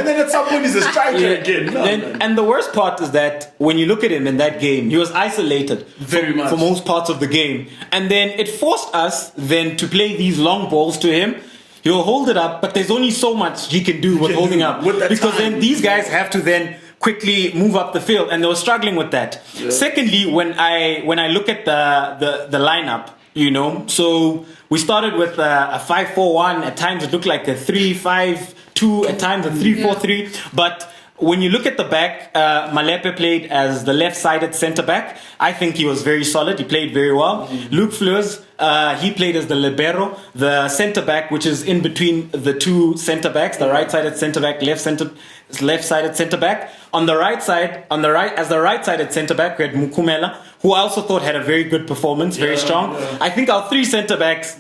then at some point he's a striker again. And the worst part is that when you look at him in that game, he was isolated for most parts of the game. And then it forced us then to play these long balls to him. He'll hold it up, but there's only so much he can do with holding up. Because then these guys have to then quickly move up the field, and they were struggling with that. Yeah. Secondly, when I look at the lineup, you know, so we started with a 5-4-1. At times it looked like a 3-5-2. At times a 3-4-3. But when you look at the back, Malepe played as the left-sided centre-back. I think he was very solid. He played very well. Luke Fleurs, he played as the libero, the centre-back, which is in between the two centre-backs, the right-sided centre-back, left-sided centre-back. On the right side, as the right-sided centre-back, we had Mukumela, who I also thought had a very good performance, very strong. Yeah. I think our three centre-backs,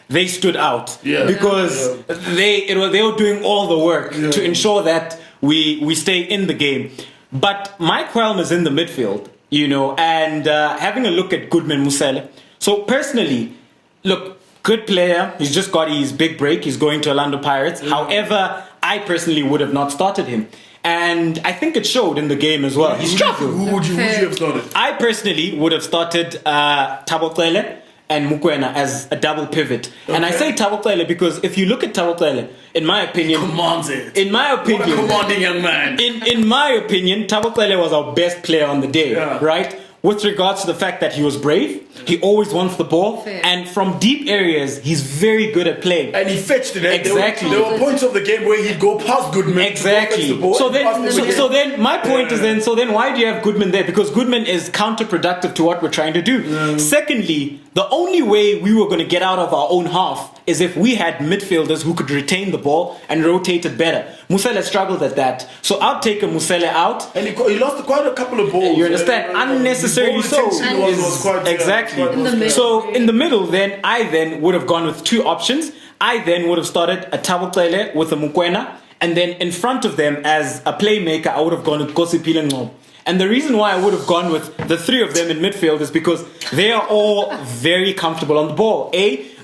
they stood out because they were doing all the work to ensure that we stay in the game. But my qualm is in the midfield, you know, and having a look at Goodman Musele. So personally, look, good player. He's just got his big break. He's going to Orlando Pirates. However, I personally would have not started him. And I think it showed in the game as well. He struggled. Who would you have started? I personally would have started Thabo Xele and Mokoena as a double pivot. Okay. And I say Thabo Xele because if you look at Thabo Xele, in my opinion... He commands it. In my opinion... What a commanding young man. In my opinion, Thabo Xele was our best player on the day, right? With regards to the fact that he was brave, he always wants the ball, and from deep areas, he's very good at playing. And he fetched it. Exactly. There were points of the game where he'd go past Goodman. Exactly. So then my point is then why do you have Goodman there? Because Goodman is counterproductive to what we're trying to do. Secondly, the only way we were going to get out of our own half is if we had midfielders who could retain the ball and rotate it better. Musele struggled at that. So I'll take a Musele out. And he lost quite a couple of balls. You understand? Unnecessarily so. Exactly. So in the middle, then I would have gone with two options. I then would have started a Thabo Xele with a Mokoena, and then in front of them as a playmaker, I would have gone with Kosipile Ngcobo. And the reason why I would have gone with the three of them in midfield is because they are all very comfortable on the ball.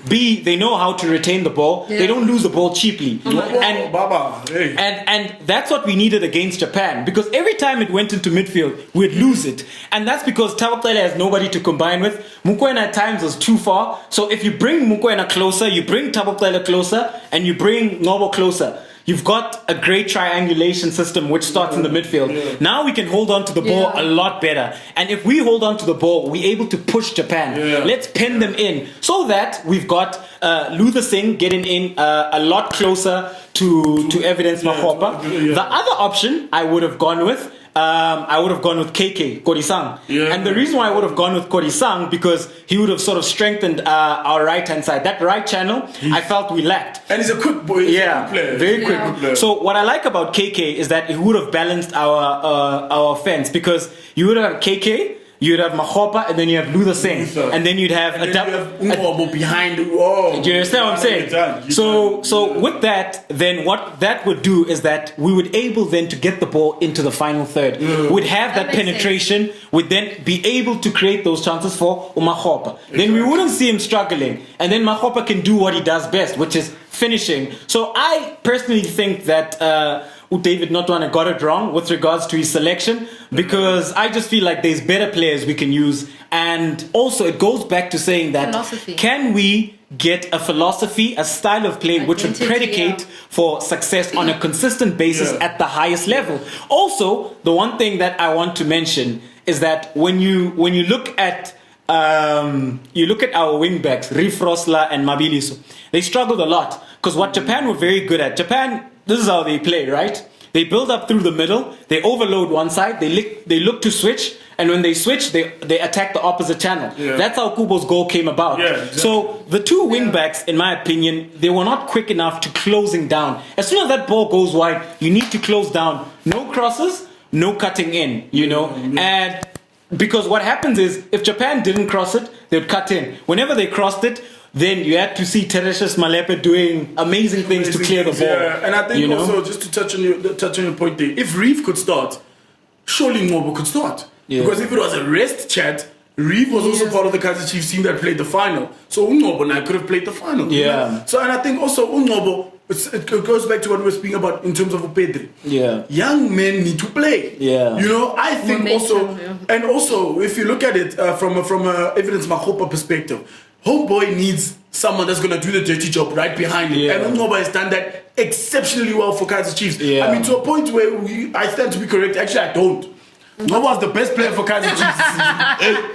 B, they know how to retain the ball. They don't lose the ball cheaply. And that's what we needed against Japan. Because every time it went into midfield, we'd lose it. And that's because Thabo Xele has nobody to combine with. Mokoena at times was too far. So if you bring Mokoena closer, you bring Thabo Xele closer, and you bring Ngcobo closer, you've got a great triangulation system which starts in the midfield. Now we can hold on to the ball a lot better. And if we hold on to the ball, we're able to push Japan. Let's pin them in so that we've got Luther Singh getting in a lot closer to evidence Mahopa. The other option I would have gone with KK, Korisang. And the reason why I would have gone with Korisang because he would have sort of strengthened our right-hand side. That right channel, I felt we lacked. And he's a quick boy. He's a quick player. Very quick. Player. So what I like about KK is that he would have balanced our offense because you would have KK, you'd have Mahopa, and then you have Luther Singh, and then you'd have behind. Oh, do you understand what I'm saying? So with that, then what that would do is that we would able then to get the ball into the final third. We'd have that penetration. We'd then be able to create those chances for Mahopa. Then we wouldn't see him struggling, and then Mahopa can do what he does best, which is finishing. So I personally think that David Notoane got it wrong with regards to his selection, because I just feel like there's better players we can use. And also it goes back to saying that can we get a philosophy, a style of play which would predicate for success on a consistent basis at the highest level. Also, the one thing that I want to mention is that when you look at our wing backs, Rifrosla and Mabiliso, they struggled a lot, because what Japan were very good at, this is how they play, right? They build up through the middle, they overload one side, they look to switch, and when they switch, they attack the opposite channel. That's how Kubo's goal came about. Exactly. So the two wing backs, in my opinion, they were not quick enough to closing down. As soon as that ball goes wide, you need to close down. No crosses, no cutting in, and because what happens is, if Japan didn't cross it, they'd cut in. Whenever they crossed it, then you had to see Teresias Malepe doing amazing things to clear the ball. Yeah, and I think also, just to touch on your point there, if Reef could start, surely Ngobo could start. Because if it was a rest chat, Reef was also part of the Kaizer Chiefs team that played the final. So Ngobo now could have played the final. So, and I think also Ngobo, it goes back to what we were speaking about in terms of Pedri. Young men need to play. I think and also, if you look at it from a Evidence Mahopa perspective, Homeboy needs someone that's going to do the dirty job right behind him. And Ngobo has done that exceptionally well for Kaizer Chiefs. I mean, to a point where I stand to be correct. Actually, I don't. Ngobo was the best player for Kaizer Chiefs.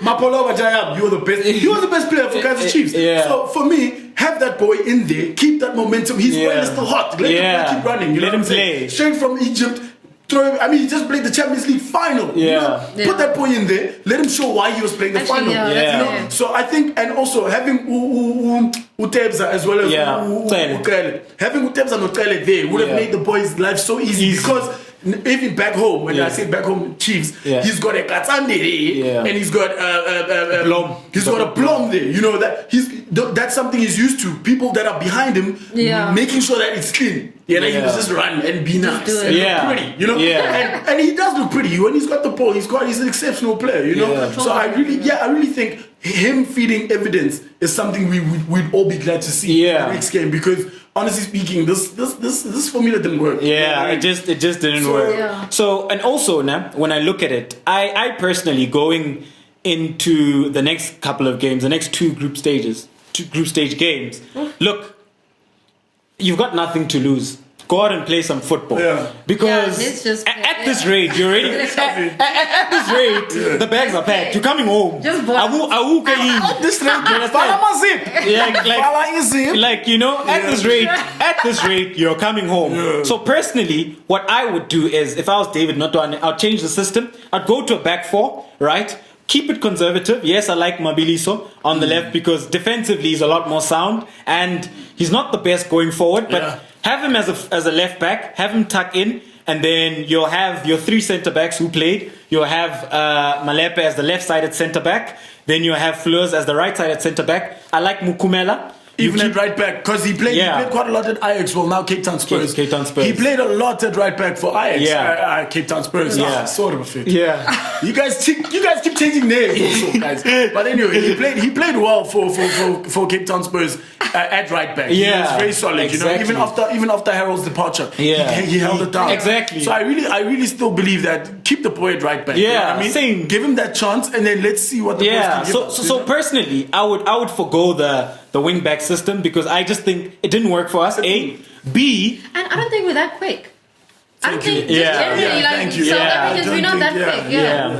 Mapolo Wajayab, you were the best. He was the best player for Kaizer Chiefs. So for me, have that boy in there, keep that momentum. His boy is still hot. Let him keep running. Let him play. Straight from Egypt. He just played the Champions League final. Put that boy in there. Let him show why he was playing the final. So I think, and also having Utebza as well as having Utebza and Notoane there would have made the boys' life so easy. Because even back home, when I say back home Chiefs, he's got a Katsande and he's got a Blom there. That's something he's used to. People that are behind him, making sure that it's clean. He just run and be nice and look pretty, and he does look pretty. When he's got the ball, he's an exceptional player, So I really think him feeding Evidence is something we'd all be glad to see in the next game, because honestly speaking, this formula didn't work. It just didn't work. So, and also now, when I look at it, I personally, going into the next couple of games, the next two group stage games, look, you've got nothing to lose. Go out and play some football. Because at this rate, you're already at this rate, the bags are packed. You're coming home. Just at this rate, you're coming home. So personally, what I would do is, if I was David Notoane, I'd change the system. I'd go to a back four, right? Keep it conservative. Yes, I like Mabiliso on the left, because defensively he's a lot more sound and he's not the best going forward, but have him as a left back, have him tuck in, and then you'll have your three centre backs who played. You'll have Malepe as the left-sided centre back, then you'll have Fleurs as the right-sided centre back. I like Mukumela. Even at right back, because he played quite a lot at Ajax. Well, now Cape Town Spurs. Cape Town Spurs. He played a lot at right back for Ajax. Cape Town Spurs. Sort of a fit. You guys keep changing names also, guys. But anyway, he played well for Cape Town Spurs at right back. He was very solid. Exactly. Even after Harold's departure, he held it down. Exactly. So I really still believe that keep the boy at right back. Same. Give him that chance, and then let's see what the boys can give us. So personally, I would forgo the wing back system, because I just think it didn't work for us. A, B, and I don't think we're that quick. I don't think thank you. South Africans, we're not that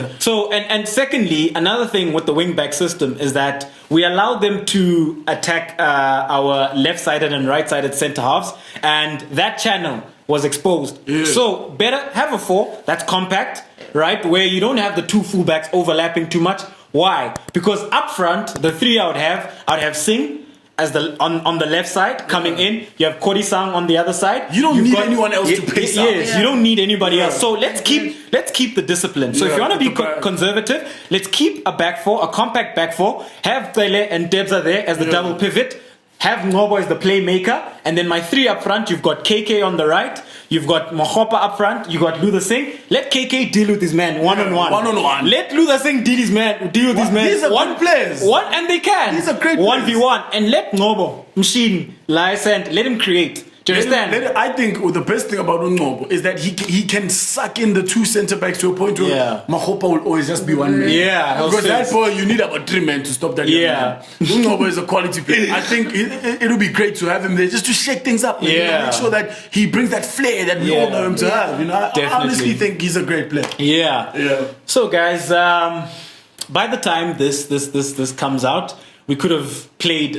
quick. So and secondly, another thing with the wing back system is that we allow them to attack our left-sided and right-sided centre halves, and that channel was exposed. So better have a four that's compact, right, where you don't have the two fullbacks overlapping too much. Why? Because up front, the three I'd have Singh, as on the left side coming in. You have Kodisang on the other side. You don't need anyone else to pace out. Yes, you don't need anybody else. So let's keep the discipline. So if you want to be conservative, let's keep a back four, a compact back four. Have Tele and Debza there as the double pivot. Have Ngobo as the playmaker, and then my three up front. You've got KK on the right. You've got Mohopa up front. You got Luther Singh. Let KK deal with his man one-on-one. One-on-one. Let Luther Singh deal with his man. These are good players. And they can. These are great 1v1. And let Ngobo, Machine, Lycent, let him create. Do you understand? I think the best thing about Ngobo is that he can suck in the two centre backs to a point where Mahopa will always just be one man. Yeah, because that boy, you need about 3 men to stop that. Yeah, Ngobo is a quality player. I think it'll be great to have him there just to shake things up. Make sure that he brings that flair that we all know him to have. I honestly think he's a great player. Yeah. So guys, by the time this comes out, we could have played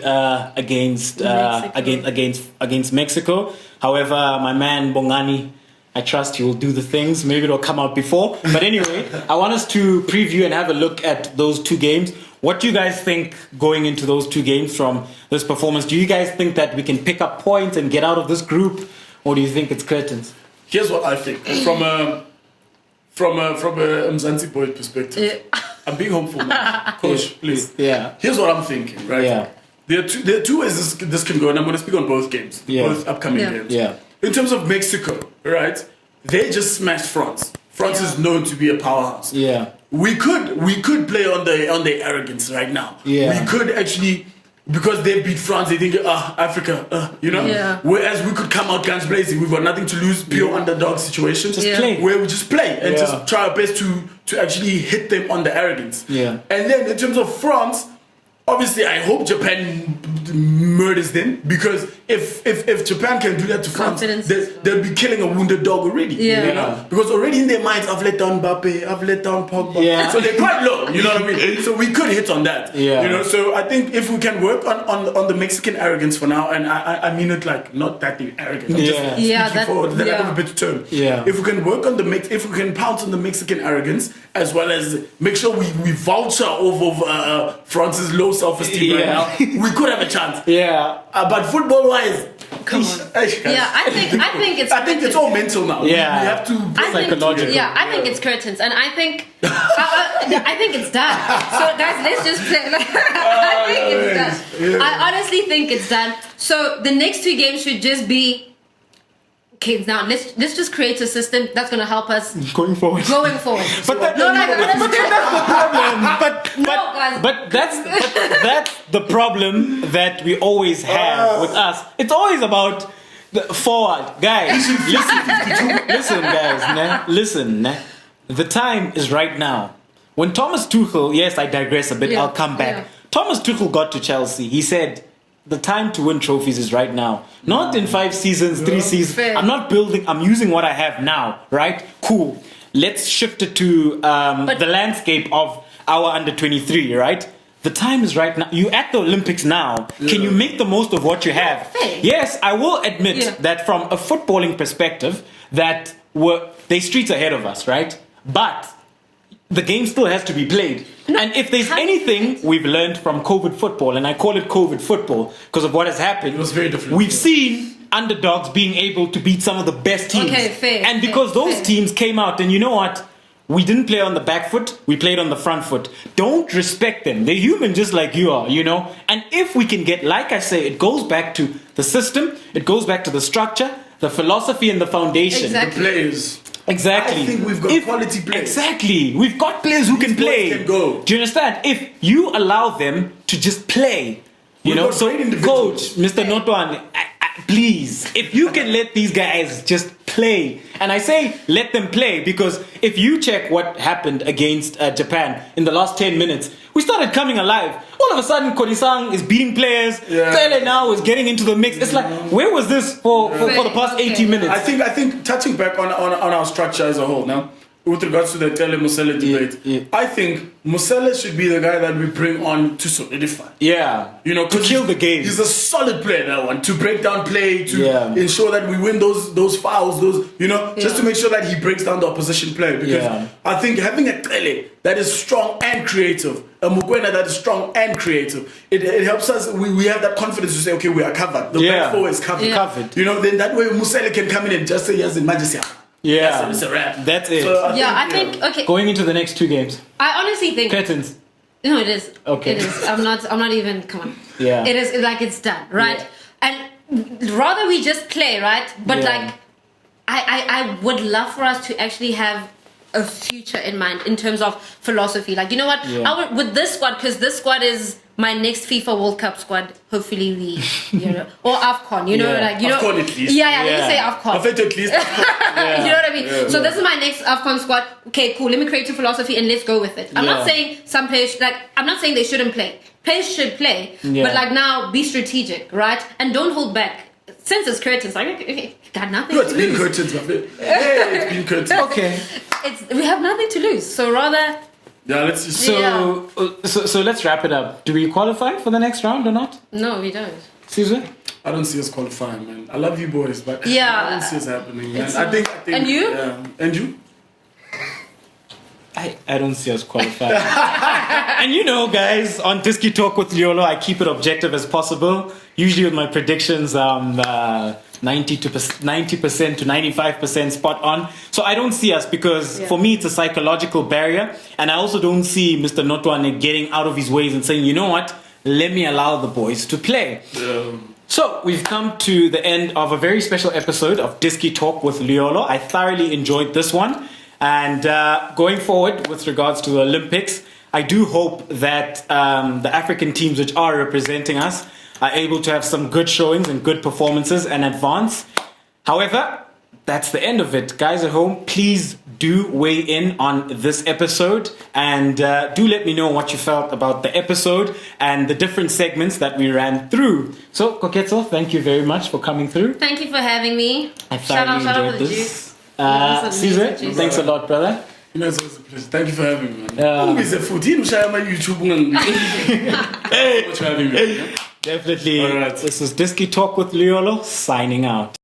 against Mexico. However, my man Bongani, I trust he will do the things. Maybe it'll come out before. But anyway, I want us to preview and have a look at those two games. What do you guys think going into those two games from this performance? Do you guys think that we can pick up points and get out of this group, or do you think it's curtains? Here's what I think from a Mzansi boy perspective. I'm being hopeful, man. Coach, please. Yeah. Here's what I'm thinking, right? Yeah. There are two ways this can go, and I'm going to speak on both games, both upcoming games. Yeah. In terms of Mexico, right? They just smashed France. France is known to be a powerhouse. Yeah. We could play on their arrogance right now. Yeah. We could actually, because they beat France, they think, Africa, Yeah. Whereas we could come out guns blazing. We've got nothing to lose, pure underdog situation. Just play. Where we just play and just try our best to actually hit them on the arrogance. Yeah. And then in terms of France, obviously I hope Japan murders them, because if Japan can do that to France, they'll be killing a wounded dog already. Because already in their minds, I've let down Mbappe, I've let down Pogba, so they're quite low. You know what I mean? So we could hit on that. So I think if we can work on the Mexican arrogance for now, and I mean it like not that they're arrogant. I'm just for the lack of a better term. If we can work on if we can pounce on the Mexican arrogance, as well as make sure we vulture over France's low self-esteem right now, we could have a chance. But football-wise, come on. I think it's all mental now. Yeah. We have to psychological. I think it's curtains, and I think I think it's done. So guys, let's just play. I think it's done. I honestly think it's done. So the next two games should just be. Okay, now let's just create a system that's going to help us going forward. But that's the problem. But that's the problem that we always have with us. It's always about the forward, guys. Listen, guys. Listen. The time is right now. When Thomas Tuchel, yes, I digress a bit. I'll come back. Thomas Tuchel got to Chelsea. He said, the time to win trophies is right now. Not in 5 seasons, 3 seasons. Fair. I'm not building, I'm using what I have now, right? Cool. Let's shift it to the landscape of our under 23, right? The time is right now. You're at the Olympics now. Can you make the most of what you have? Yes, I will admit that from a footballing perspective, that they streets ahead of us, right? But the game still has to be played. And if there's anything we've learned from COVID football, and I call it COVID football because of what has happened, it was very different. We've seen underdogs being able to beat some of the best teams. And because those teams came out, and you know what? We didn't play on the back foot, we played on the front foot. Don't respect them. They're human just like you are, And if we can get, like I say, it goes back to the system, it goes back to the structure, the philosophy and the foundation. The players. Exactly. I think we've got quality players. Exactly. We've got players who can play. Can go. Do you understand? If you allow them to just play, so coach, Mr. Notoane, please, if you can let these guys just play, and I say let them play because if you check what happened against Japan in the last 10 minutes, we started coming alive. All of a sudden, Kodisang is beating players. Tele now is getting into the mix. It's like, where was this for the past 80 minutes? I think touching back on our structure as a whole now, with regards to the Tele Musella debate, I think Musella should be the guy that we bring on to solidify. Yeah. You know, to kill the game. He's a solid player, that one. To break down play, to ensure that we win those fouls, just to make sure that he breaks down the opposition player. Because I think having a Tele that is strong and creative, a Mokoena that is strong and creative, it helps us. We have that confidence to say, okay, we are covered. The back four is covered. You know, then that way Musella can come in and just say, yes, in Majesty. Yeah, it's a wrap. That's it. So I think okay. Going into the next 2 games. I honestly think curtains. No, it is. Okay. It is. I'm not even. Come on. Yeah. It is like it's done, right? Yeah. And rather we just play, right? But like, I would love for us to actually have a future in mind in terms of philosophy. Like, you know what? I would, with this squad, because this squad is my next FIFA World Cup squad. Hopefully we, or AFCON, AFCON at least. Yeah, let me say AFCON. I've at least AFCON. You know what I mean? So this is my next AFCON squad. Okay, cool. Let me create a philosophy and let's go with it. I'm not saying some players, I'm not saying they shouldn't play. Players should play. But now be strategic, right? And don't hold back. Since it's curtains, okay, got nothing to lose. It's been curtains, my friend. It's been curtains. Okay. We have nothing to lose. So rather... Yeah, let's just... So let's wrap it up. Do we qualify for the next round or not? No, we don't. Susan? I don't see us qualifying, man. I love you boys, but I don't see us happening, man. I think... And you? And you? I don't see us qualifying. And guys, on Disky Talk with Luyolo, I keep it objective as possible. Usually with my predictions, 90% to 95% spot on. So I don't see us because for me, it's a psychological barrier. And I also don't see Mr. Notoane getting out of his ways and saying, you know what, let me allow the boys to play. So we've come to the end of a very special episode of Disky Talk with Luyolo. I thoroughly enjoyed this one. And going forward with regards to the Olympics, I do hope that the African teams which are representing us are able to have some good showings and good performances and advance. However, that's the end of it. Guys at home, please do weigh in on this episode and do let me know what you felt about the episode and the different segments that we ran through. So, Koketso, thank you very much for coming through. Thank you for having me. I thoroughly enjoyed this. Caesar, thanks a lot, brother. It's always a pleasure. Thank you for having me, man. Hey. Thank you so much for having me. Definitely. All right. This is Disky Talk with Luyolo, signing out.